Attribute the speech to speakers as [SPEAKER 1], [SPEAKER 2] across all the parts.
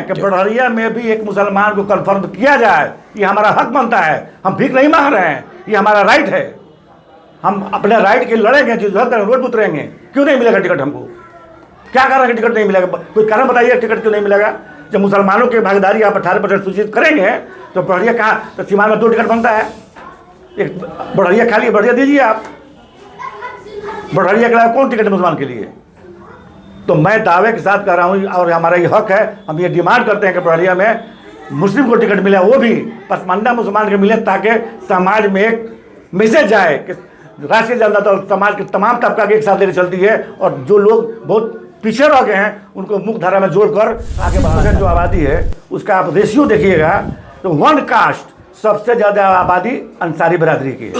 [SPEAKER 1] कि बढ़िया में भी एक मुसलमान को कन्फर्म किया जाए, ये हमारा हक बनता है। हम भीख नहीं मांग रहे हैं, ये हमारा राइट है। हम अपने राइट के लड़ेंगे, जिद्दत करेंगे, रोड उतरेंगे। क्यों नहीं मिलेगा टिकट हमको? क्या कारण है टिकट नहीं मिलेगा? कोई कारण बताइए, टिकट क्यों नहीं मिलेगा? जब मुसलमानों की भागीदारी आप 18% सूचित करेंगे तो बढ़िया कहाँ, तो सीमा में 2 टिकट बनता है। एक बढ़िया खाली बढ़िया दीजिए आप, बढ़िया के लिए कौन टिकट है मुसलमान के लिए? तो मैं दावे के साथ कह रहा हूँ, और हमारा ये हक है, हम ये डिमांड करते हैं कि बढ़िया में मुस्लिम को टिकट मिले, वो भी पसमानदा मुसलमान के मिले, ताकि समाज में एक मैसेज जाए कि राष्ट्रीय जनता दल समाज के तमाम तबका के एक साथ लेकर चलती है, और जो लोग बहुत पीछे रह गए हैं उनको मुख्य धारा में जोड़कर आगे बढ़ा। जो आबादी है उसका आप रेशियो देखिएगा तो 1 कास्ट सबसे ज़्यादा आबादी अंसारी बरादरी की है,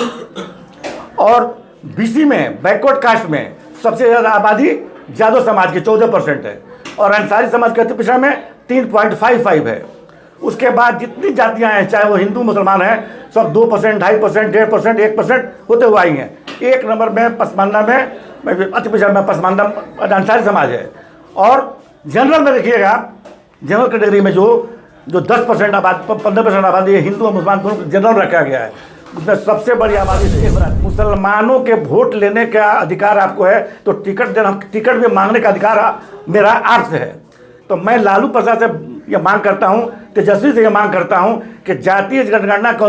[SPEAKER 1] और बीसी में बैकवर्ड कास्ट में सबसे ज़्यादा आबादी यादव समाज की 14% है, और अंसारी समाज के अति पिछड़ा में 3.55 है। उसके बाद जितनी जातियां हैं, चाहे वो हिंदू मुसलमान हैं, सब 2%, 2.5%, 1.5%, 1% होते हुए आई हैं। 1 नंबर में पसमानदा में अति पिछड़ा में पसमानदा अंसारी समाज है। और जनरल में देखिएगा, जनरल कैटेगरी में जो 10% आबादी, 15% आबादी हिंदू और मुसलमान दोनों जनरल रखा गया है, उसमें सबसे बड़ी आबादी से मुसलमानों के वोट लेने का अधिकार आपको है, तो टिकट भी मांगने का अधिकार मेरा आपसे है। तो मैं लालू प्रसाद से ये मांग करता हूँ, तेजस्वी से ये मांग करता हूँ कि जातीय जनगणना के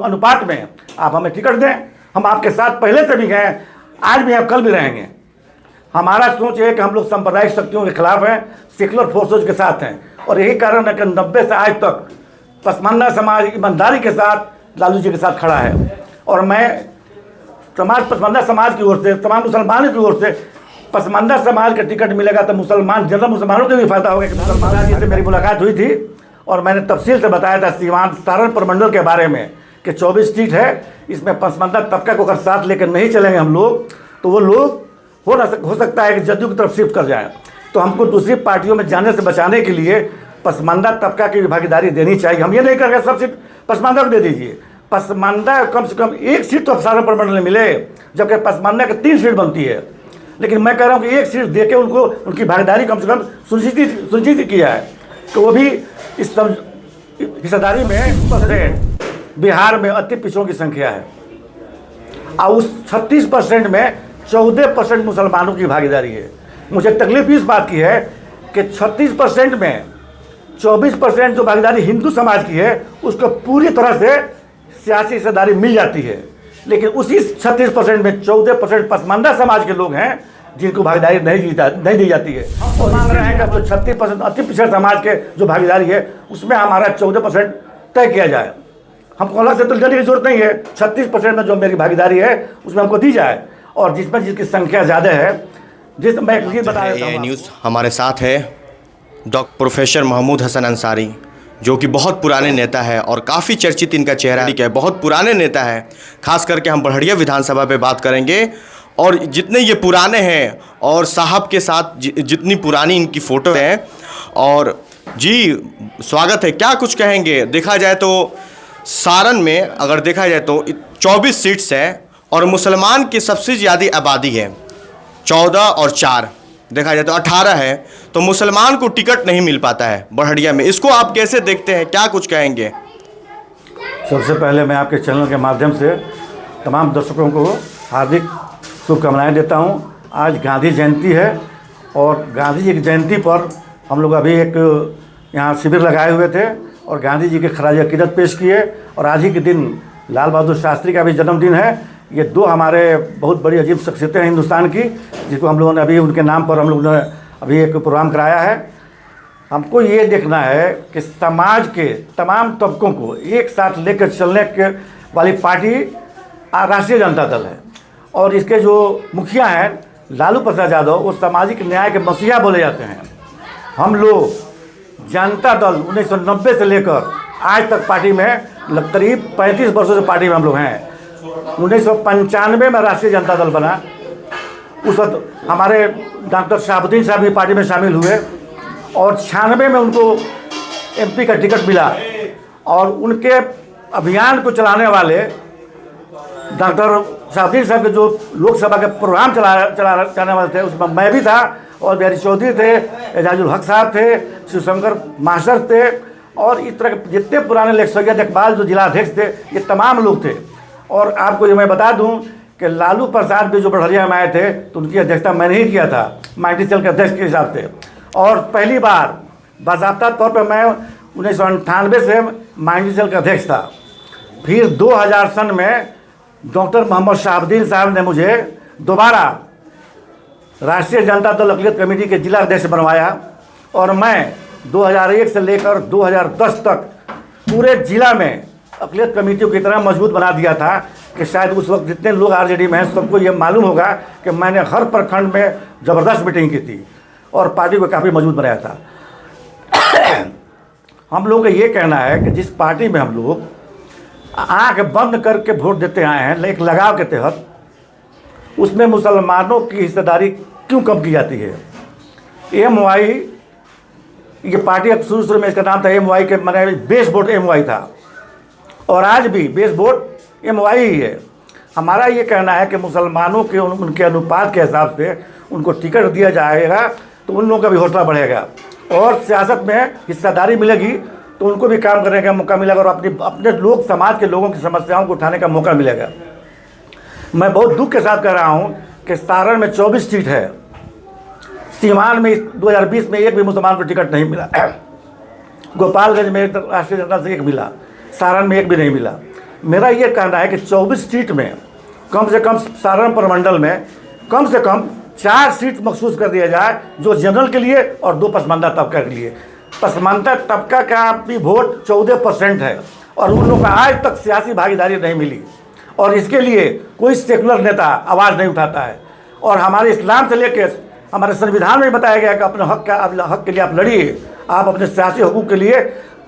[SPEAKER 1] अनुपात में आप हमें टिकट दें। हम आपके साथ पहले से भी गए, आज भी हैं, कल भी रहेंगे। हमारा सोच है कि हम लोग सांप्रदायिक शक्तियों के खिलाफ हैं, सेकुलर फोर्सेज के साथ हैं, और यही कारण है कि 90 से आज तक पसमानदा समाज ईमानदारी के साथ लालू जी के साथ खड़ा है। और मैं पसमानदा समाज की ओर से, तमाम मुसलमानों की ओर से, पसमानदा समाज का टिकट मिलेगा तो मुसलमान, जनरल मुसलमानों को भी फायदा होगा। कि मुसलमान जी से मेरी मुलाकात हुई थी और मैंने तफसील से बताया था सीवान सारण प्रमंडल के बारे में कि 24 सीट है, इसमें पसमानदा तबका को अगर साथ लेकर नहीं चलेंगे हम लोग, तो वो लोग हो सकता है कि जदयू की तरफ शिफ्ट कर जाए। तो हमको दूसरी पार्टियों में जाने से बचाने के लिए पसमानदा तबका की भागीदारी देनी चाहिए। हम ये नहीं करेंगे सब सीट पसमानदा को दे दीजिए। पसमानदा कम से कम 1 सीट तो सारण प्रमंडल में मिले, जबकि पसमानदा की 3 सीट बनती है। लेकिन मैं कह रहा हूँ कि 1 सीट दे के उनको उनकी भागीदारी कम से कम सुनिश्चित किया है, तो वो भी इस हिस्सेदारी में बिहार में अति पिछड़ों की संख्या है, और उस 36% में 14% मुसलमानों की भागीदारी है। मुझे तकलीफ इस बात की है कि 36% में 24% जो भागीदारी हिंदू समाज की है, उसको पूरी तरह से सियासी हिस्सेदारी मिल जाती है, लेकिन उसी 36% में 14% पसमानदा समाज के लोग हैं जिनको भागीदारी नहीं दी जाती है। और मांग रहे हैं कि जो 36% अति पिछड़ा समाज के जो भागीदारी है, उसमें हमारा 14% तय किया जाए। हमको अलग से तो लेने की जरूरत नहीं है, 36% में जो मेरी भागीदारी है उसमें हमको दी जाए, और जिसमें जिसकी संख्या ज़्यादा है, मैं ये बता देता हूँ।
[SPEAKER 2] न्यूज़ हमारे साथ है डॉक्टर प्रोफेसर महमूद हसन अंसारी, जो कि बहुत पुराने नेता है और काफ़ी चर्चित इनका चेहरा है, बहुत पुराने नेता है। खास करके हम बढ़िया विधानसभा पे बात करेंगे, और जितने ये पुराने हैं और साहब के साथ जितनी पुरानी इनकी फ़ोटो है। और जी स्वागत है, क्या कुछ कहेंगे? देखा जाए तो सारण में अगर देखा जाए तो 24 सीट्स है, और मुसलमान की सबसे ज़्यादा आबादी है 14 और 4, देखा जाए तो 18 है, तो मुसलमान को टिकट नहीं मिल पाता है बढ़िया में। इसको आप कैसे देखते हैं, क्या कुछ कहेंगे?
[SPEAKER 1] सबसे पहले मैं आपके चैनल के माध्यम से तमाम दर्शकों को हार्दिक शुभकामनाएं देता हूं। आज गांधी जयंती है, और गांधी जी की जयंती पर हम लोग अभी एक यहाँ शिविर लगाए हुए थे और गांधी जी के खराज अकीदत पेश किए। और आज ही के दिन लाल बहादुर शास्त्री का भी जन्मदिन है। ये 2 हमारे बहुत बड़ी अजीब शख्सियतें हैं हिंदुस्तान की, जिसको हम लोगों ने अभी उनके नाम पर हम लोगों ने अभी एक प्रोग्राम कराया है। हमको ये देखना है कि समाज के तमाम तबकों को एक साथ लेकर चलने के वाली पार्टी राष्ट्रीय जनता दल है, और इसके जो मुखिया हैं लालू प्रसाद यादव, वो सामाजिक न्याय के मसीहा बोले जाते हैं। हम लोग जनता दल 1990 से लेकर आज तक पार्टी में करीब 35 वर्षों से पार्टी में हम लोग हैं। 1995 में राष्ट्रीय जनता दल बना, उस वक्त हमारे डॉक्टर शहाबुद्दीन साहब भी पार्टी में शामिल हुए, और 96 में उनको MP का टिकट मिला। और उनके अभियान को चलाने वाले डॉक्टर शहाबुद्दीन साहब के जो लोकसभा के प्रोग्राम चलाने वाले थे, उसमें मैं भी था, और बिहारी चौधरी थे, एजाजुल हक साहब थे, शिवशंकर मास्टर थे, और इस तरह के जितने पुराने लेखक सैयद इकबाल जो जिला अध्यक्ष थे, ये तमाम लोग थे। और आपको ये मैं बता दूं कि लालू प्रसाद भी जो बढ़िया में आए थे तो उनकी अध्यक्षता मैंने ही किया था, माइटी सेल के अध्यक्ष के हिसाब से। और पहली बार बाज़ाब्ता तौर पर मैं 1998 से माइटी सेल का अध्यक्ष था। फिर 2000 सन में डॉक्टर मोहम्मद शहाबुद्दीन साहब ने मुझे दोबारा राष्ट्रीय जनता दल अक़लियत कमेटी के जिला अध्यक्ष बनवाया, और मैं 2001 से लेकर 2010 तक पूरे जिला में अक़लियत कमेटियों की तरह मजबूत बना दिया था कि शायद उस वक्त जितने लोग आरजेडी में हैं सबको ये मालूम होगा कि मैंने हर प्रखंड में ज़बरदस्त मीटिंग की थी और पार्टी को काफ़ी मजबूत बनाया था। हम लोग का ये कहना है कि जिस पार्टी में हम लोग आँख बंद करके वोट देते आए हैं एक लगाव के तहत, उसमें मुसलमानों की हिस्सेदारी क्यों कम की जाती है? MY, ये पार्टी अब शुरू में इसका नाम था MY के मैंने बेस वोट MY था, और आज भी बेस वोट MY ही है। हमारा ये कहना है कि मुसलमानों के उनके अनुपात के हिसाब से उनको टिकट दिया जाएगा तो उन लोगों का भी हौसला बढ़ेगा, और सियासत में हिस्सेदारी मिलेगी तो उनको भी काम करने का मौका मिलेगा, और अपने लोग समाज के लोगों की समस्याओं को उठाने का मौका मिलेगा। मैं बहुत दुख के साथ कह रहा हूँ कि सारण में 24 सीट है, सीवान में 2020 में एक भी मुसलमान को टिकट नहीं मिला, गोपालगंज में राष्ट्रीय जनता से एक मिला, सारण में एक भी नहीं मिला। मेरा ये कहना है कि 24 सीट में कम से कम सारण प्रमंडल में कम से कम 4 सीट मखसूस कर दिया जाए जो जनरल के लिए और 2 पसमानदा तबका के लिए। पसमानदा तबका का भी वोट 14% है, और उन लोगों को आज तक सियासी भागीदारी नहीं मिली, और इसके लिए कोई सेकुलर नेता आवाज़ नहीं उठाता है। और हमारे इस्लाम से लेकर हमारे संविधान में बताया गया कि अपने हक के लिए आप लड़िए, आप अपने सियासी हकूक़ के लिए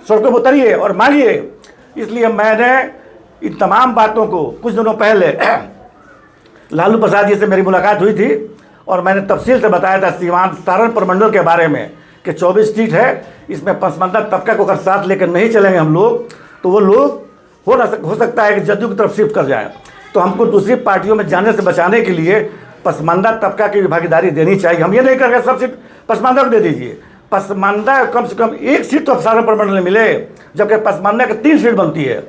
[SPEAKER 1] सड़कों पर उतरिए और मांगिए। इसलिए मैंने इन तमाम बातों को कुछ दिनों पहले लालू प्रसाद जी से मेरी मुलाकात हुई थी, और मैंने तफसील से बताया था सीवान सारण प्रमंडल के बारे में कि 24 सीट है, इसमें पसमानदा तबका को अगर साथ लेकर नहीं चलेंगे हम लोग तो वो लोग हो सकता है कि जदयू की तरफ शिफ्ट कर जाए। तो हमको दूसरी पार्टियों में जाने से बचाने के लिए पसमानदा तबका की भागीदारी देनी चाहिए। हम ये नहीं करेंगे सब सीट पसमानदा को दे दीजिए, पसमानदा कम से कम 1 सीट तो सारण प्रमंडल में मिले, जबकि पसमानदा की 3 सीट बनती है।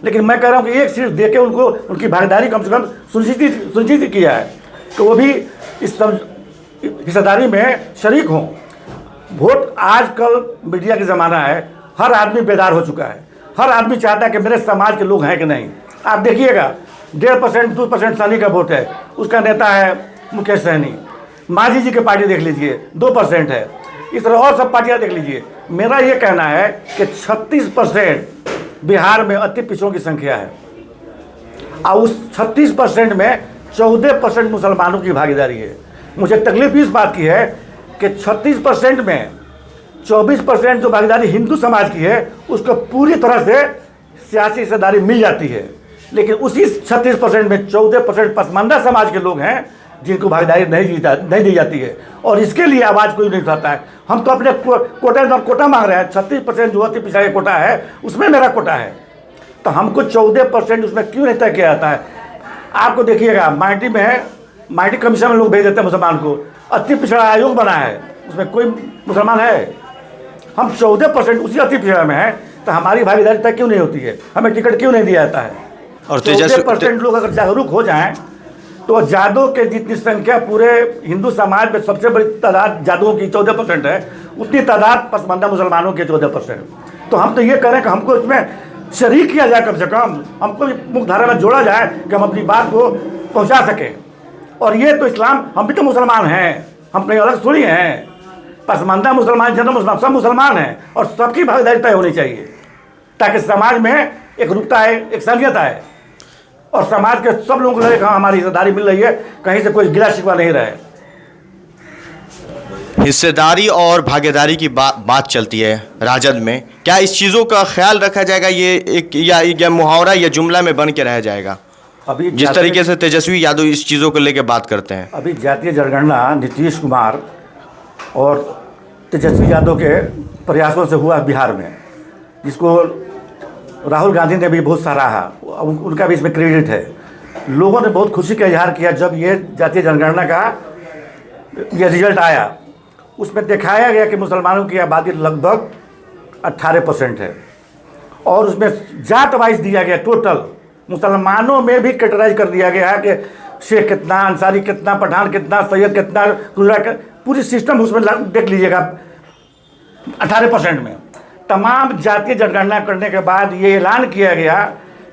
[SPEAKER 1] लेकिन मैं कह रहा हूँ कि 1 सीट दे के उनको उनकी भागीदारी कम से कम सुनिश्चित किया है कि वो भी इस हिस्सेदारी में शरीक हों। वोट आजकल मीडिया का ज़माना है, हर आदमी बेदार हो चुका है, हर आदमी चाहता है कि मेरे समाज के लोग हैं कि नहीं। आप देखिएगा 1.5% 2% सैनी का वोट है, उसका नेता है मुकेश सहनी। मांझी जी की पार्टी देख लीजिए 2% है, इस तरह और सब पार्टियाँ देख लीजिए। मेरा ये कहना है कि 36% बिहार में अति पिछड़ों की संख्या है, और उस 36% में 14% मुसलमानों की भागीदारी है। मुझे तकलीफ इस बात की है कि 36% में 24% जो भागीदारी हिंदू समाज की है उसको पूरी तरह से सियासी हिस्सेदारी मिल जाती है, लेकिन उसी 36% में 14% पसमानदा समाज के लोग हैं जिनको भागीदारी नहीं दी जाती है, और इसके लिए आवाज़ कोई नहीं उठाता है। हम तो अपने कोटा मांग रहे हैं, 36% जो अति पिछड़ा कोटा है उसमें मेरा कोटा है, तो हमको 14% उसमें क्यों नहीं तय किया जाता है? आपको देखिएगा माइटी में है, माइटी कमीशन में लोग भेज देते हैं मुसलमान को, अति पिछड़ा आयोग बना है उसमें कोई मुसलमान है, हम 14% उसी अति पिछड़ा में है, तो हमारी भागीदारी तय क्यों नहीं होती है? हमें टिकट क्यों नहीं दिया जाता है? और 14% लोग अगर जागरूक हो जाएं तो जादव के जितनी संख्या पूरे हिंदू समाज में सबसे बड़ी तादाद जादवों की 14% है, उतनी तादाद पसमानदा मुसलमानों की 14%। तो हम तो ये करें कि हमको इसमें शरीक किया जाए, कम से कम हमको मुख्यधारा में जोड़ा जाए कि हम अपनी बात को पहुंचा सकें। और ये तो इस्लाम, हम भी तो मुसलमान हैं, हम कहीं अलग थोड़ी हैं। पसमानदा मुसलमान, जनरल मुसलमान, सब मुसलमान हैं, और सबकी भागीदारी तय होनी चाहिए ताकि समाज में एक रूपता आए, एक सालियत आए, और समाज के सब लोगों को लगे हाँ हमारी हिस्सेदारी मिल रही है, कहीं से कोई गिला शिकवा नहीं रहे।
[SPEAKER 2] हिस्सेदारी और भागीदारी की बात चलती है राजद में, क्या इस चीज़ों का ख्याल रखा जाएगा? ये एक या मुहावरा या जुमला में बन के रह जाएगा? अभी जिस तरीके से तेजस्वी यादव इस चीज़ों को लेकर बात करते हैं,
[SPEAKER 1] अभी जातीय जनगणना नीतीश कुमार और तेजस्वी यादव के प्रयासों से हुआ बिहार में, जिसको राहुल गांधी ने भी बहुत सराहा, उनका भी इसमें क्रेडिट है। लोगों ने बहुत खुशी का इजहार किया जब ये जातीय जनगणना का ये रिजल्ट आया, उसमें दिखाया गया कि मुसलमानों की आबादी लगभग 18% है, और उसमें जात वाइज दिया गया टोटल मुसलमानों में भी कैटेगराइज कर दिया गया है कि शेख कितना, अंसारी कितना, पठान कितना, सैयद कितना, गुजरा, पूरी सिस्टम उसमें देख लीजिएगा 18% में। तमाम जातीय जनगणना करने के बाद ये ऐलान किया गया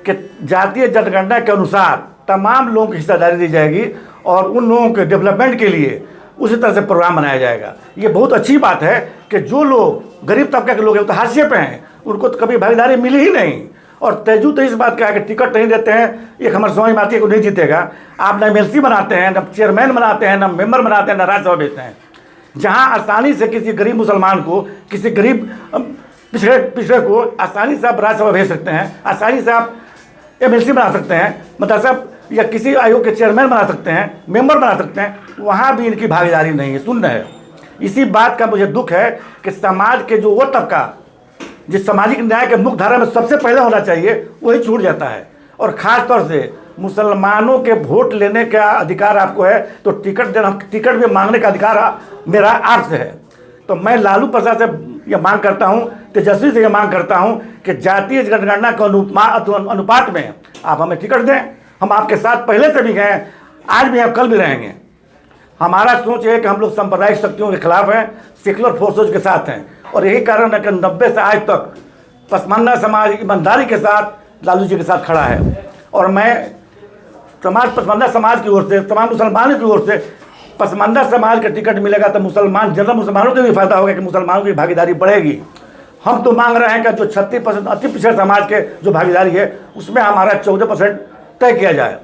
[SPEAKER 1] कि जातीय जनगणना के अनुसार तमाम लोगों की हिस्सेदारी दी जाएगी और उन लोगों के डेवलपमेंट के लिए उसी तरह से प्रोग्राम बनाया जाएगा। ये बहुत अच्छी बात है कि जो लोग गरीब तबके के लोग हैं, तो हाशिए पे हैं, उनको तो कभी भागीदारी मिली ही नहीं। और तेजू तो इस बात का है कि टिकट नहीं देते हैं, एक हमारे समझ में आती है कि नहीं जीतेगा। आप ना एमएलसी बनाते हैं, ना चेयरमैन बनाते हैं, ना मेंबर बनाते हैं, ना राज्यसभा भेजते हैं। जहाँ आसानी से किसी गरीब मुसलमान को, किसी गरीब पिछड़े को आसानी से आप राज्यसभा भेज सकते हैं, आसानी से आप एमएलसी बना सकते हैं, मतलब साहब, या किसी आयोग के चेयरमैन बना सकते हैं, मेंबर बना सकते हैं, वहाँ भी इनकी भागीदारी नहीं है, सुन रहे हैं। इसी बात का मुझे दुख है कि समाज के जो वो तबका जिस सामाजिक न्याय के मुख्य धारा में सबसे पहले होना चाहिए वही छूट जाता है। और ख़ास तौर से मुसलमानों के वोट लेने का अधिकार आपको है, तो टिकट भी मांगने का अधिकार मेरा आपसे है। तो मैं लालू प्रसाद से ये मांग करता हूँ, तेजस्वी से ये मांग करता हूँ कि जातीय जनगणना के अनुपात में आप हमें टिकट दें। हम आपके साथ पहले से भी गए, आज भी हम कल भी रहेंगे। हमारा सोच है कि हम लोग सांप्रदायिक शक्तियों के खिलाफ हैं, सेकुलर फोर्सेज के साथ हैं, और यही कारण है कि 90 से आज तक पसमानदा समाज ईमानदारी के साथ लालू जी के साथ खड़ा है। और मैं पसमानदा समाज की ओर से, तमाम मुसलमानों की ओर से, पसमानदा समाज का टिकट मिलेगा तो मुसलमान, जनरल मुसलमानों को भी फायदा होगा कि मुसलमानों की भागीदारी बढ़ेगी। हम तो मांग रहे हैं कि जो 36% अति पिछड़े समाज के जो भागीदारी है उसमें हमारा 14% तय किया जाए।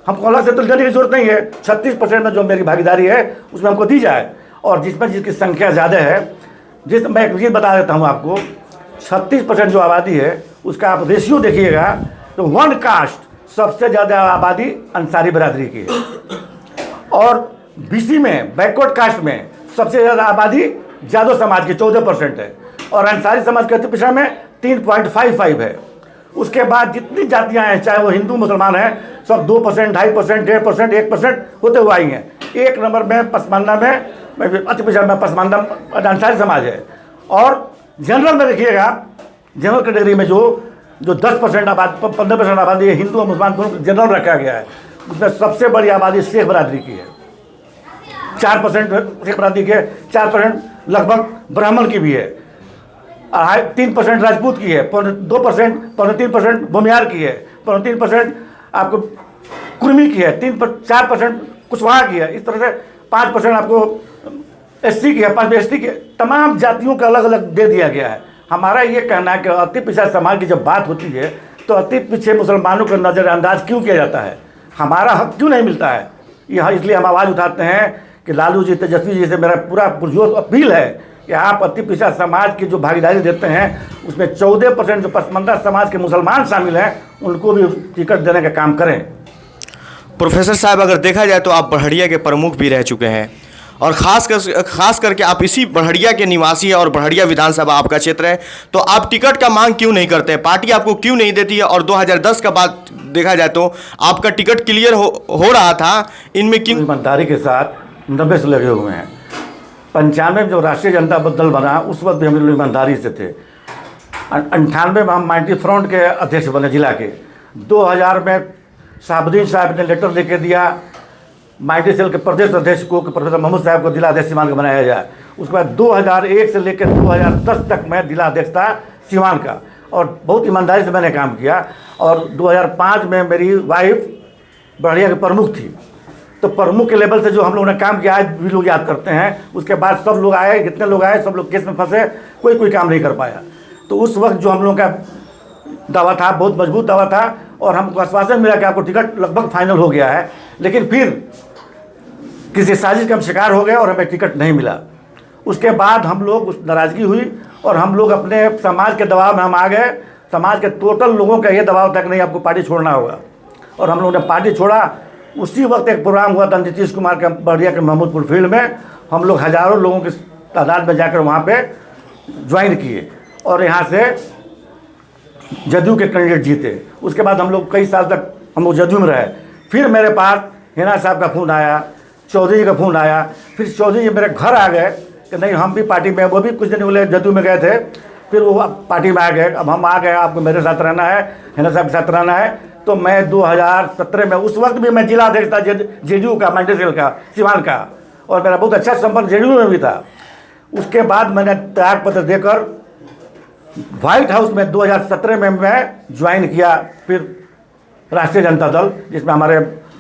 [SPEAKER 1] हमको अलग से तो लेने की जरूरत नहीं है, 36% में जो मेरी भागीदारी है उसमें हमको दी जाए। और जिसकी संख्या ज़्यादा है, मैं एक चीज़ बता देता हूँ आपको, 36% जो आबादी है उसका आप रेशियो देखिएगा तो वन कास्ट सबसे ज़्यादा आबादी अंसारी बिरादरी की है, और बीसी में बैकवर्ड कास्ट में सबसे ज़्यादा आबादी यादव समाज की 14% है, और अंसारी समाज के अति पिछड़ा में 3.55 है। उसके बाद जितनी जातियां हैं, चाहे वो हिंदू मुसलमान हैं, सब 2%, 2.5%, 1.5%, 1% होते हुए आई हैं। एक नंबर में पसमानदा में अति पिछड़ा में पसमानदा अंसारी समाज है। और जनरल में देखिएगा, जनरल कैटेगरी में जो 10% आबादी, 15% आबादी है, हिंदू और मुसलमान दोनों जनरल रखा गया है। उसमें सबसे बड़ी आबादी शेख बरादरी की है, 4% शेख बरादरी की है, 4% लगभग ब्राह्मण की भी है, 3% राजपूत की है, 2%, 3% भूमियार की है, 3% आपको कुर्मी की है, 4% कुशवाहा की है। इस तरह से 5% आपको एससी की है, 5% एसटी की है। तमाम जातियों का अलग अलग दे दिया गया है। हमारा ये कहना है कि अति पिछड़ा समाज की जब बात होती है तो अति पिछड़े मुसलमानों को नज़रअंदाज क्यों किया जाता है, हमारा हक क्यों नहीं मिलता है। यह इसलिए हम आवाज़ उठाते हैं कि लालू जी, तेजस्वी जी से मेरा पूरा पुरजोर अपील है कि आप अति पिछड़ा समाज की जो भागीदारी देते हैं उसमें 14% जो पसमानदा समाज के मुसलमान शामिल हैं उनको भी टिकट देने का काम करें।
[SPEAKER 2] प्रोफेसर साहब, अगर देखा जाए तो आप बढ़िया के प्रमुख भी रह चुके हैं, और खास करके आप इसी बढ़िया के निवासी हैं और बढ़िया विधानसभा आपका क्षेत्र है, तो आप टिकट का मांग क्यों नहीं करते हैं? पार्टी आपको क्यों नहीं देती है? और 2010 का बात देखा जाए तो आपका टिकट क्लियर हो रहा था, इनमें क्यों?
[SPEAKER 1] ईमानदारी के साथ 90 से लगे हुए हैं। 95 में जो राष्ट्रीय जनता दल बना उस वक्त भी हम लोग ईमानदारी से थे। 98 में हम माइटी फ्रंट के अध्यक्ष बने जिला के। 2000 में साहबुद्दीन साहब ने लेटर लेके दिया माइटी सेल के प्रदेश अध्यक्ष को कि प्रोफेसर महमूद साहब को जिला अध्यक्ष सीवान का बनाया जाए। उसके बाद 2001 से लेकर 2010 तक मैं जिला अध्यक्ष था सीवान का, और बहुत ईमानदारी से मैंने काम किया। और 2005 में मेरी वाइफ बढ़िया के प्रमुख थी, तो प्रमुख के लेवल से जो हम लोगों ने काम किया आज भी लोग याद करते हैं। उसके बाद सब लोग आए, जितने लोग आए सब लोग केस में फंसे, कोई काम नहीं कर पाया। तो उस वक्त जो हम लोगों का दावा था बहुत मजबूत दावा था, और हमको आश्वासन मिला कि आपको टिकट लगभग फाइनल हो गया है। लेकिन फिर किसी साजिश का हम शिकार हो गए और हमें टिकट नहीं मिला। उसके बाद हम लोग उस नाराज़गी हुई और हम लोग अपने समाज के दबाव में हम आ गए। समाज के टोटल लोगों का ये दबाव था कि नहीं, आपको पार्टी छोड़ना होगा, और हम लोगों ने पार्टी छोड़ा। उसी वक्त एक प्रोग्राम हुआ था नीतीश कुमार के बढ़िया के महमूदपुर फील्ड में। हम लोग हज़ारों लोगों की तादाद में जाकर वहाँ पे ज्वाइन किए और यहाँ से जदयू के कैंडिडेट जीते। उसके बाद हम लोग कई साल तक हम लोग जदयू में रहे। फिर मेरे पास हिना साहब का फ़ोन आया, चौधरी जी का फ़ोन आया। फिर चौधरी जी मेरे घर आ गए कि नहीं हम भी पार्टी में, वो भी कुछ दिन पहले जदयू में गए थे, फिर वो पार्टी में आ गए। अब हम आ गए, आपको मेरे साथ रहना है, हिना साहब के साथ रहना है। तो मैं 2017 में, उस वक्त भी मैं जिला अध्यक्ष था जेडीयू का, मंडी सेल का, सिवान का, और मेरा बहुत अच्छा संपर्क जेडीयू में भी था। उसके बाद मैंने त्याग पत्र देकर व्हाइट हाउस में 2017 में मैं ज्वाइन किया फिर राष्ट्रीय जनता दल, जिसमें हमारे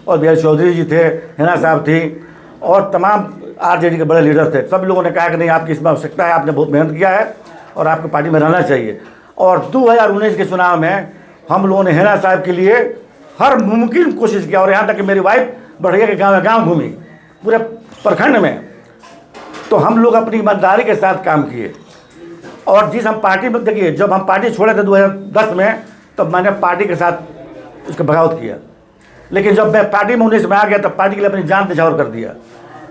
[SPEAKER 1] और बी चौधरी जी थे, हिना साहब थी, और तमाम आरजेडी के बड़े लीडर थे। सब लोगों ने कहा कि नहीं, आपकी इसमें आवश्यकता है, आपने बहुत मेहनत किया है और आपको पार्टी में रहना चाहिए। और 2019 के चुनाव में हम लोगों ने हिना साहब के लिए हर मुमकिन कोशिश किया, और यहाँ तक कि मेरी वाइफ बढ़िया के गाँव घूमी पूरे प्रखंड में। तो हम लोग अपनी ईमानदारी के साथ काम किए। और जिस हम पार्टी में, देखिए जब हम पार्टी छोड़े थे 2010 में, तब मैंने पार्टी के साथ उसका बगावत किया। लेकिन जब मैं पार्टी में 19 में आ गया, तब पार्टी के लिए अपनी जान न्यौछावर कर दिया।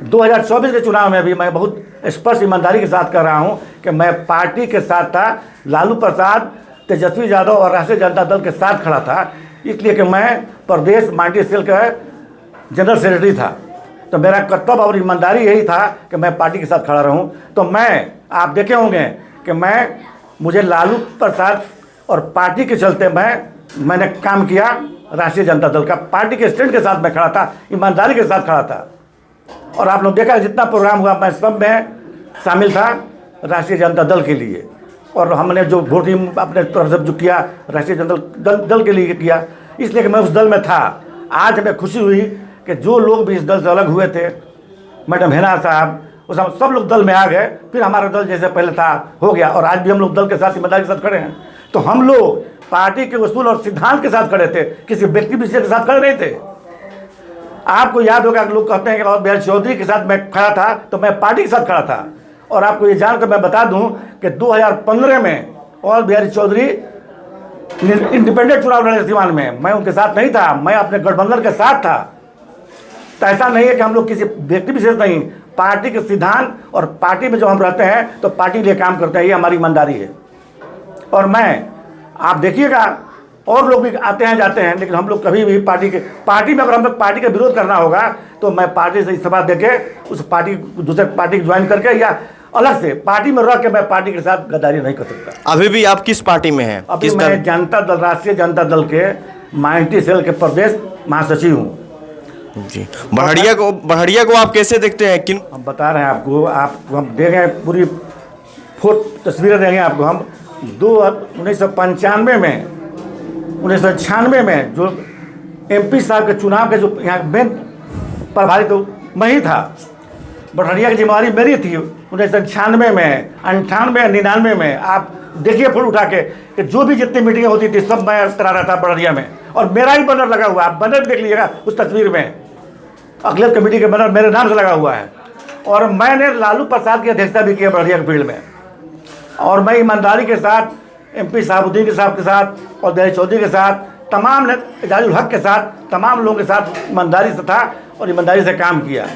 [SPEAKER 1] 2024 के चुनाव में भी मैं बहुत स्पष्ट ईमानदारी के साथ कर रहा हूं कि मैं पार्टी के साथ था, लालू प्रसाद, तेजस्वी यादव और राष्ट्रीय जनता दल के साथ खड़ा था, इसलिए कि मैं प्रदेश मंडी सेल का जनरल सेक्रेटरी था। तो मेरा कर्तव्य और ईमानदारी यही था कि मैं पार्टी के साथ खड़ा रहूं। तो मैं, आप देखे होंगे कि मुझे लालू प्रसाद और पार्टी के चलते मैंने काम किया राष्ट्रीय जनता दल का, पार्टी के स्टैंड के साथ मैं खड़ा था, ईमानदारी के साथ खड़ा था। और आप लोग देखा जितना प्रोग्राम हुआ, मैं सब में शामिल था राष्ट्रीय जनता दल के लिए। और हमने जो वोटिंग अपने तरफ से जो किया राष्ट्रीय जनता दल के लिए किया, इसलिए कि मैं उस दल में था। आज हमें खुशी हुई कि जो लोग भी इस दल से अलग हुए थे, मैडम हिना साहब, उस सब लोग दल में आ गए, फिर हमारा दल जैसे पहले था हो गया। और आज भी हम लोग दल के साथ, ईमानदारी के साथ खड़े हैं। तो हम लोग पार्टी के उसूल और सिद्धांत के साथ खड़े थे, किसी व्यक्ति विशेष के साथ खड़े नहीं थे। आपको याद होगा, लोग कहते हैं कि और बी चौधरी के साथ मैं खड़ा था, तो मैं पार्टी के साथ खड़ा था। और आपको ये जानकर मैं बता दूं कि 2015 में और बिहारी चौधरी इंडिपेंडेंट चुनाव लड़े सिवान में, मैं उनके साथ नहीं था, मैं अपने गठबंधन के साथ था। तो ऐसा नहीं है कि हम लोग किसी व्यक्ति विशेष नहीं, पार्टी के सिद्धांत और पार्टी में जो हम रहते हैं तो पार्टी के लिए काम करते हैं, ये हमारी ईमानदारी है। और मैं, आप देखिएगा और लोग भी आते हैं जाते हैं, लेकिन हम लोग कभी भी पार्टी में अगर हम लोग पार्टी का विरोध करना होगा तो मैं पार्टी से इस्तीफा देके उस पार्टी, दूसरे पार्टी ज्वाइन करके या अलग से पार्टी में रह के मैं पार्टी के साथ गद्दारी नहीं कर सकता।
[SPEAKER 2] अभी भी आप किस पार्टी में हैं?
[SPEAKER 1] अभी मैं जनता दल, राष्ट्रीय जनता दल के मंडी सेल के प्रदेश महासचिव हूँ
[SPEAKER 2] जी। बढ़िया को आप कैसे देखते हैं? किन
[SPEAKER 1] हम बता रहे हैं आपको हम देंगे पूरी तस्वीरें देंगे आपको। हम 1995 में जो MP साहब के चुनाव के जो यहाँ मेन प्रभारी तो मैं ही था, बढ़िया की जिम्मेवारी मेरी थी 1996 में, 98, 99 में। आप देखिए फोटो उठा के कि जो भी जितनी मीटिंगें होती थी सब मैं करा रहा था बढ़िया में, और मेरा ही बैनर लगा हुआ है। आप बैनर देख लीजिएगा उस तस्वीर में, अखिलेश कमेटी के बैनर मेरे नाम से लगा हुआ है। और मैंने लालू प्रसाद की अध्यक्षता भी की बढ़िया के फील्ड में। और मैं ईमानदारी के साथ MP साहबुद्दीन के साथ और बी चौधरी के साथ, तमाम एजाजुल हक के साथ, तमाम लोगों के साथ ईमानदारी से था और ईमानदारी से काम किया।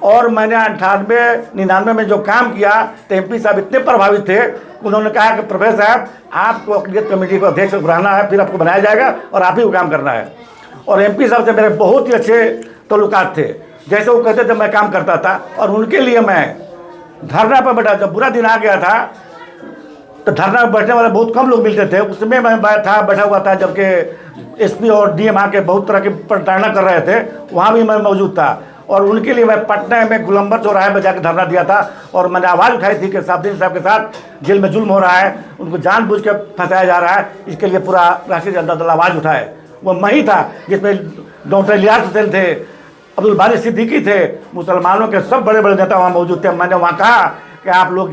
[SPEAKER 1] और मैंने 98-99 में जो काम किया तो MP साहब इतने प्रभावित थे, उन्होंने कहा कि प्रोफेसर साहब आपको अखिलेश कमेटी को अध्यक्ष रहना है, फिर आपको बनाया जाएगा और आप ही को काम करना है। और MP साहब से मेरे बहुत ही अच्छे ताल्लुकात थे, जैसे वो कहते थे मैं काम करता था। और उनके लिए मैं धरना पर बैठा, जब बुरा दिन आ गया था तो धरना पर बैठने वाले बहुत कम लोग मिलते थे, उसमें मैं बैठा हुआ था। जबकि SP और DM आके बहुत तरह की प्रताड़ना कर रहे थे, वहाँ भी मैं मौजूद था। और उनके लिए मैं पटना में गुलंबर चौराहे में जाकर धरना दिया था और मैंने आवाज़ उठाई थी कि साहबुद्दीन साहब के साथ जेल में जुल्म हो रहा है, उनको जानबूझ के फंसाया जा रहा है, इसके लिए पूरा राष्ट्रीय जनता दल आवाज़ उठाए। वो मैं ही था जिसमें डॉक्टर इलियास हुसैन थे, अब्दुल बारी सिद्दीकी थे, मुसलमानों के सब बड़े बड़े नेता वहाँ मौजूद थे। मैंने वहाँ कहा कि आप लोग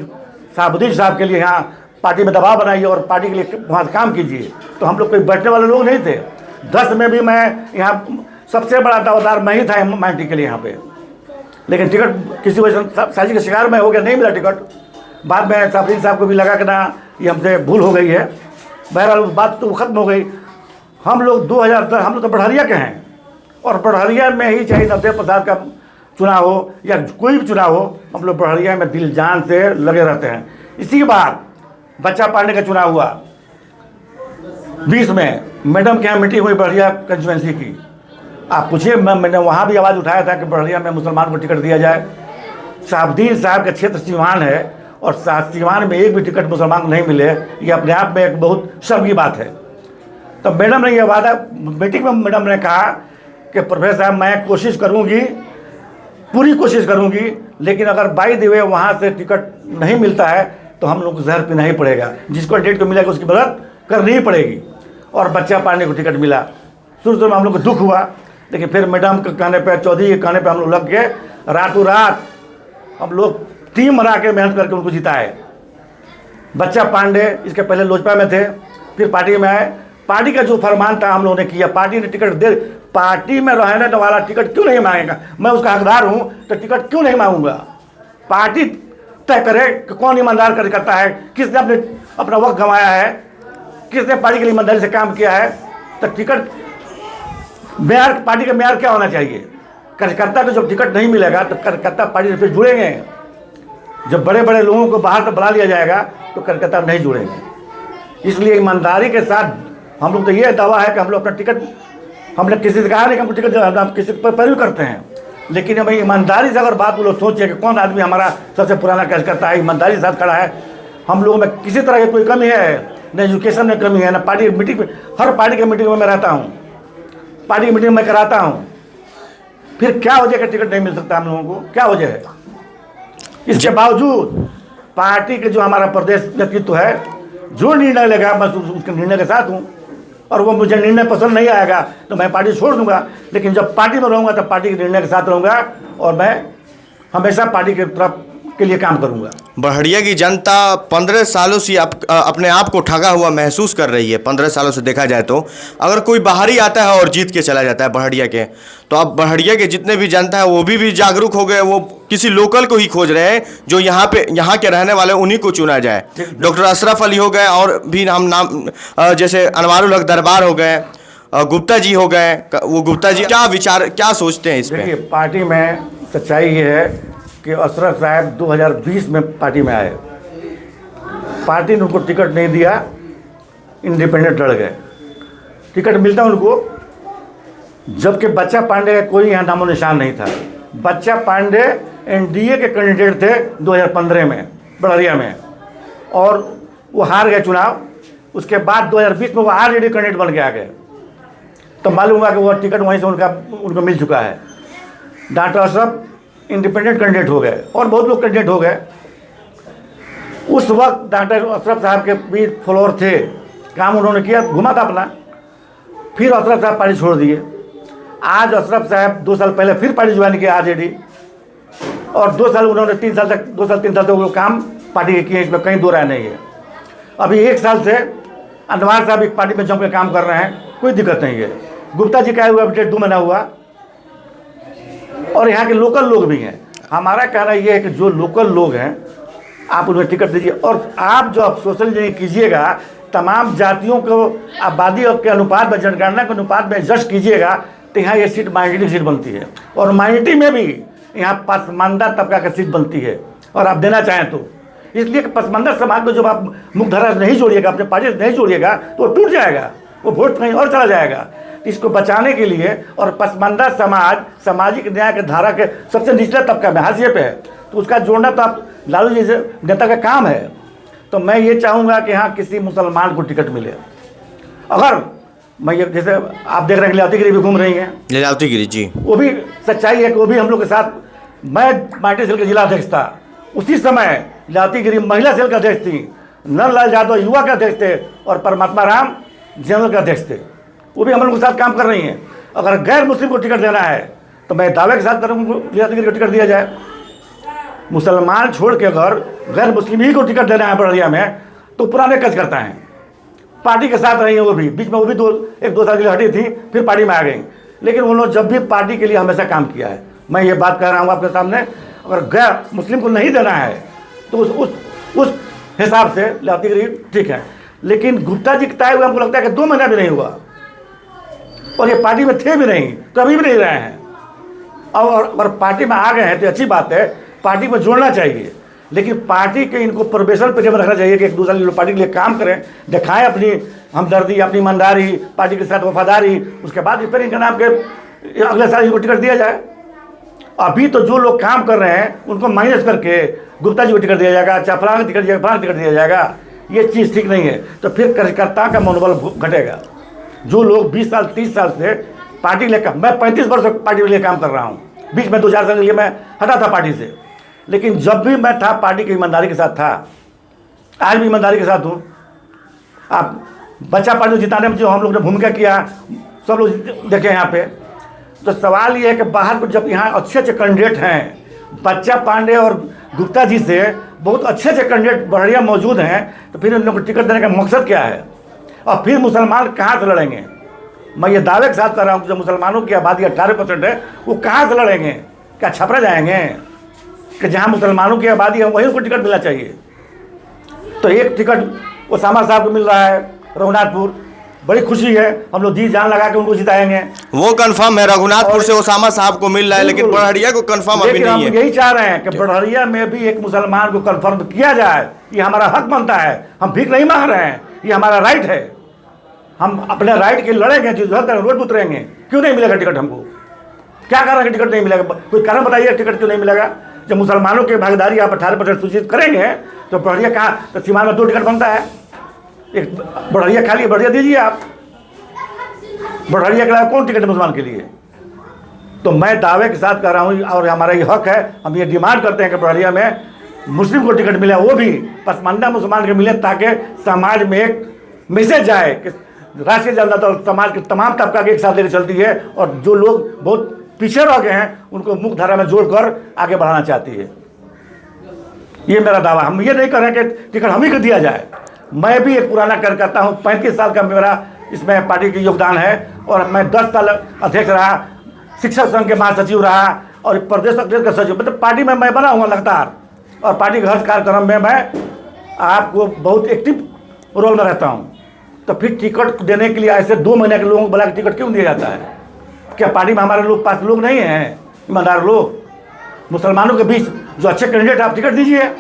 [SPEAKER 1] साहबुद्दीन साहब के लिए यहाँ पार्टी में दबाव बनाइए और पार्टी के लिए वहाँ से काम कीजिए। तो हम लोग कोई बैठने वाले लोग नहीं थे। 10 में भी मैं यहाँ सबसे बड़ा दावेदार मैं ही था मंडी के लिए यहाँ पे। लेकिन टिकट किसी वजह से साजिश का शिकार में हो गया, नहीं मिला टिकट। बाद में साहबुद्दीन साहब को भी लगा कि ना ये हमसे भूल हो गई है, बहरहाल बात तो ख़त्म हो गई। हम लोग 2010 हम लोग तो बढ़हरिया के हैं, और बढ़हरिया में ही चाहे नवदेव प्रसाद का चुनाव हो या कोई भी चुनाव हो, हम लोग बढ़हरिया में दिल जान से लगे रहते हैं। इसी के बाद बच्चा पांडे का चुनाव हुआ 20 में, मैडम के यहाँ मीटिंग हुई बढ़िया कंस्टिट्यूंसी की। आप पूछिए, मैंने वहाँ भी आवाज़ उठाया था कि बढ़िया में मुसलमान को टिकट दिया जाए। शहाबुद्दीन साहब का क्षेत्र सीवान है और सीवान में एक भी टिकट मुसलमान को नहीं मिले, ये अपने आप में एक बहुत शर्म की बात है। तो मैडम ने यह वादा मीटिंग में मैडम ने कहा कि प्रोफेसर साहब मैं कोशिश करूंगी, पूरी कोशिश करूंगी, लेकिन अगर बाई द वे वहाँ से टिकट नहीं मिलता है तो हम लोग को जहर पीना ही पड़ेगा, जिसको डेट को मिलेगा उसकी मदद करनी ही पड़ेगी। और बच्चा पालने को टिकट मिला। शुरू में हम लोग को दुख हुआ, लेकिन फिर मैडम के कहने पे, चौधरी के कहने पे हम लोग लग गए। रातों रात हम लोग टीम बना के मेहनत करके उनको जिताए। बच्चा पांडे इसके पहले लोजपा में थे, फिर पार्टी में आए। पार्टी का जो फरमान था हम लोगों ने किया, पार्टी ने टिकट दे। पार्टी में रहने वाला टिकट क्यों नहीं मांगेगा? मैं उसका हकदार हूँ तो टिकट क्यों नहीं मांगूंगा? पार्टी तय करे कि कौन ईमानदार कार्य करता है, किसने अपना वक्त गंवाया है, किसने पार्टी के लिए ईमानदारी से काम किया है। तो टिकट मेयर, पार्टी का मेयर क्या होना चाहिए? कार्यकर्ता को जब टिकट नहीं मिलेगा तो कार्यकर्ता पार्टी से फिर जुड़ेंगे। जब बड़े बड़े लोगों को बाहर से बुला लिया जाएगा तो कार्यकर्ता नहीं जुड़ेंगे। इसलिए ईमानदारी के साथ हम लोग तो ये दावा है कि हम लोग अपना टिकट, हमने किसी से कहा नहीं कि हमको टिकट हम किसी पर पैरवी करते हैं, लेकिन हमें ईमानदारी से अगर बात वो लोग सोचे कि कौन आदमी हमारा सबसे पुराना कार्यकर्ता है, ईमानदारी के साथ खड़ा है, हम लोगों में किसी तरह की कोई कमी है, न एजुकेशन में कमी है, न पार्टी की मीटिंग में, हर पार्टी की मीटिंग में मैं रहता हूँ, पार्टी की मीटिंग में कराता हूँ। फिर क्या वजह का टिकट नहीं मिल सकता हम लोगों को? क्या वजह है? इसके बावजूद पार्टी के जो हमारा प्रदेश नेतृत्व है, जो निर्णय लेगा मैं उसके निर्णय के साथ हूँ, और वो मुझे निर्णय पसंद नहीं आएगा तो मैं पार्टी छोड़ दूंगा। लेकिन जब पार्टी में रहूँगा तो पार्टी के निर्णय के साथ रहूँगा और मैं हमेशा पार्टी के तरफ के लिए काम करूँगा।
[SPEAKER 2] बड़हड़िया की जनता 15 सालों से अपने आप को ठगा हुआ महसूस कर रही है। 15 सालों से देखा जाए तो अगर कोई बाहरी आता है और जीत के चला जाता है बड़हड़िया के, तो अब बड़हड़िया के जितने भी जनता है वो भी जागरूक हो गए। वो किसी लोकल को ही खोज रहे हैं जो यहाँ के रहने वाले, उन्हीं को चुना जाए। डॉक्टर अशरफ अली हो गए और भी हम नाम जैसे अनवारुल हक दरबार हो गए, गुप्ता जी हो गए। वो गुप्ता जी क्या विचार, क्या सोचते हैं इस पर?
[SPEAKER 1] पार्टी में सच्चाई ये है कि अशरफ साहब 2020 में पार्टी में आए, पार्टी ने उनको टिकट नहीं दिया, इंडिपेंडेंट लड़ गए। टिकट मिलता उनको, जबकि बच्चा पांडे का कोई यहाँ नामो निशान नहीं था। बच्चा पांडे एनडीए के कैंडिडेट थे 2015 में बड़हरिया में, और वो हार गए चुनाव। उसके बाद 2020 में वो आरजेडी कैंडिडेट बन के आ गए, तो मालूम हुआ कि वो टिकट वहीं से उनको मिल चुका है। डॉक्टर अशरफ इंडिपेंडेंट कैंडिडेट हो गए और बहुत लोग कैंडिडेट हो गए। उस वक्त डॉक्टर अशरफ साहब के भी फॉलोअर थे, काम उन्होंने किया, घुमा था अपना। फिर अशरफ साहब पार्टी छोड़ दिए। आज अशरफ साहब 2 साल पहले फिर पार्टी ज्वाइन किया आरजेडी, और 2 साल उन्होंने 3 साल तक 2 साल 3 साल तक वो काम पार्टी के किए, इसमें कहीं दो राय नहीं है। अभी 1 साल से अनवार साहब एक पार्टी में जम के काम कर रहे हैं, कोई दिक्कत नहीं है। गुप्ता जी का हुआ अभी 1.5 महीना हुआ, और यहाँ के लोकल लोग भी हैं। हमारा कहना यह है कि जो लोकल लोग हैं आप उन्हें टिकट दीजिए, और आप जो आप सोशल इंजीनियरिंग कीजिएगा, तमाम जातियों को आबादी के अनुपात में, जनगणना के अनुपात में एडजस्ट कीजिएगा, तो यहाँ ये सीट माइनॉरिटी की सीट बनती है, और माइनॉरिटी में भी यहाँ पसमानदा तबका की सीट बनती है, और आप देना चाहें तो। इसलिए पसमानदा समाज को जब आप मुख्यधारा से नहीं जोड़िएगा, अपने पार्टी से नहीं जोड़िएगा, तो वो टूट जाएगा, वो वोट कहीं और चला जाएगा। इसको बचाने के लिए, और पसमानदा समाज सामाजिक न्याय के धारा के सबसे निचले तबका में हाशिए पे है, तो उसका जोड़ना तो आप लालू जी से नेता का काम है। तो मैं ये चाहूँगा कि यहाँ किसी मुसलमान को टिकट मिले। अगर मैं ये, जैसे आप देख रहे हैं लीलावती गिरी भी घूम रही हैं,
[SPEAKER 2] लीलावती गिरी जी, वो
[SPEAKER 1] भी सच्चाई है कि वो भी हम लोग के साथ, मैं पार्टी सेल का जिला अध्यक्ष था, उसी समय लीलावती गिरी महिला सेल का अध्यक्ष थी, नंदलाल यादव युवा का अध्यक्ष थे, और परमात्मा राम जनरल का अध्यक्ष थे। वो भी हम लोग के साथ काम कर रही हैं। अगर गैर मुस्लिम को टिकट देना है तो मैं दावे के साथ करूँगा लीलावती गिरी को टिकट दिया जाए। मुसलमान छोड़ के अगर गैर मुस्लिम ही को टिकट देना है बड़हरिया में, तो पुराने कज करता है। पार्टी के साथ रही हैं वो भी, बीच में वो भी 1-2 साल के लिए हटी थी, फिर पार्टी में आ गई, लेकिन उन्होंने जब भी पार्टी के लिए हमेशा काम किया है। मैं ये बात कह रहा हूँ आपके सामने, अगर गैर मुस्लिम को नहीं देना है तो उस हिसाब से लीलावती गिरी ठीक है। लेकिन गुप्ता जी तय हुआ, हमको लगता है कि 2 महीना भी नहीं हुआ, और ये पार्टी में थे भी नहीं, कभी भी नहीं रहे हैं। और पार्टी में आ गए हैं तो अच्छी बात है, पार्टी में जोड़ना चाहिए, लेकिन पार्टी के इनको प्रोबेशन पे रखना चाहिए कि 1-2 साल पार्टी के लिए काम करें, दिखाएं अपनी हमदर्दी, अपनी ईमानदारी, पार्टी के साथ वफादारी। उसके बाद फिर इनका नाम के अगले साल इनको टिकट दिया जाए। अभी तो जो लोग काम कर रहे हैं उनको माइनस करके गुप्ता जी को टिकट दिया जाएगा, चाहे फलाना टिकट दिया, फलाना टिकट दिया जाएगा। ये चीज़ ठीक नहीं है। तो फिर कार्यकर्ता का मनोबल घटेगा। जो लोग 20 साल 30 साल से पार्टी लेकर, मैं 35 वर्ष पार्टी के लिए काम कर रहा हूँ, बीच में 2-4 साल के लिए मैं हटा था पार्टी से, लेकिन जब भी मैं था पार्टी की ईमानदारी के साथ था, आज भी ईमानदारी के साथ हूँ। आप बच्चा पार्टी जिताने में जो हम लोग ने भूमिका किया, सब लोग देखे यहाँ पे। तो सवाल ये है कि बाहर को जब यहाँ अच्छे अच्छे कैंडिडेट हैं, बच्चा पांडे और गुप्ता जी से बहुत अच्छे अच्छे कैंडिडेट बढ़िया मौजूद हैं, तो फिर उन लोगों को टिकट देने का मकसद क्या है? और फिर मुसलमान कहाँ से लड़ेंगे? मैं ये दावे के साथ कर रहा हूँ कि जो मुसलमानों की आबादी 18% है, वो कहाँ से लड़ेंगे? क्या छपरा जाएंगे? कि जहाँ मुसलमानों की आबादी है वहीं उनको टिकट मिलना चाहिए। तो एक टिकट ओसामा साहब को मिल रहा है रघुनाथपुर, बड़ी खुशी है। हम लोग जी जान लगा के उनको जिताएंगे।
[SPEAKER 2] वो कंफर्म है, रघुनाथपुर से ओसामा साहब को मिल रहा है, लेकिन बढ़िया को कंफर्म अभी नहीं है।
[SPEAKER 1] यही चाह रहे हैं कि बढ़िया में भी एक मुसलमान को कंफर्म किया जाए। ये हमारा हक बनता है। हम भीख नहीं मांग रहे हैं, ये हमारा राइट है। हम अपने राइट के लड़ेंगे, जिद्दत करेंगे, रोड उतरेंगे। क्यों नहीं मिलेगा टिकट हमको? क्या कारण है टिकट नहीं मिलेगा? कोई कारण बताइए टिकट क्यों नहीं मिलेगा? जब मुसलमानों की भागीदारी आप 18% सूचित करेंगे तो बढ़िया कहाँ, तो सीमा में 2 टिकट बनता है। एक बढ़िया खाली बढ़िया दीजिए आप। बढ़िया के अलावा कौन टिकट है मुसलमान के लिए? तो मैं दावे के साथ कर रहा हूँ और हमारा ये हक है। हम ये डिमांड करते हैं कि बढ़िया में मुस्लिम को टिकट मिले, वो भी पसमानदा मुसलमान के मिले, ताकि समाज में एक मैसेज जाए कि राष्ट्रीय जनता दल समाज के तमाम तबका के एक साथ लेकर चलती है, और जो लोग बहुत पीछे रह गए हैं उनको मुख्य धारा में जोड़कर आगे बढ़ाना चाहती है। ये मेरा दावा। हम ये नहीं कर रहे कि टिकट हम ही को दिया जाए। मैं भी एक पुराना कार्यकर्ता हूँ, 35 साल का मेरा इसमें पार्टी की योगदान है, और मैं 10 साल अध्यक्ष रहा, शिक्षक संघ के महासचिव रहा, और प्रदेश अध्यक्ष का सचिव, मतलब पार्टी में मैं बना हुआ लगातार, और पार्टी के हर कार्यक्रम में मैं आपको बहुत एक्टिव रोल में रहता हूँ। तो फिर टिकट देने के लिए ऐसे 2 महीने के लोगों को बुला के टिकट क्यों दिया जाता है? क्या पार्टी में हमारे लोग पास लोग नहीं हैं, ईमानदार लोग? मुसलमानों के बीच जो अच्छे कैंडिडेट आप टिकट दीजिए।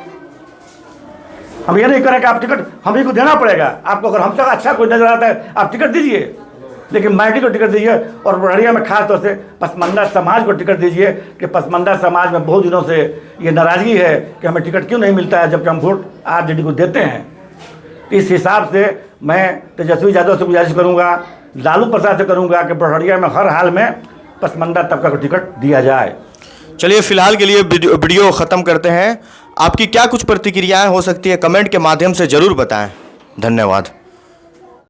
[SPEAKER 1] हम ये नहीं करें कि आप टिकट हम ही को देना पड़ेगा आपको। अगर हमसे अच्छा कोई नजर आता है आप टिकट दीजिए, लेकिन माइनॉरिटी को टिकट दीजिए, और बढ़िया में खास तौर से पसमानदा समाज को टिकट दीजिए। कि पसमानदा समाज में बहुत दिनों से ये नाराज़गी है कि हमें टिकट क्यों नहीं मिलता है, जबकि हम वोट आरजेडी को देते हैं। इस हिसाब से मैं तेजस्वी यादव से गुजारिश करूँगा, लालू प्रसाद से करूँगा कि बढ़िया में हर हाल में पसमानदा तबका को टिकट दिया जाए।
[SPEAKER 2] चलिए फिलहाल के लिए वीडियो ख़त्म करते हैं। आपकी क्या कुछ प्रतिक्रियाएं हो सकती है कमेंट के माध्यम से ज़रूर बताएं। धन्यवाद।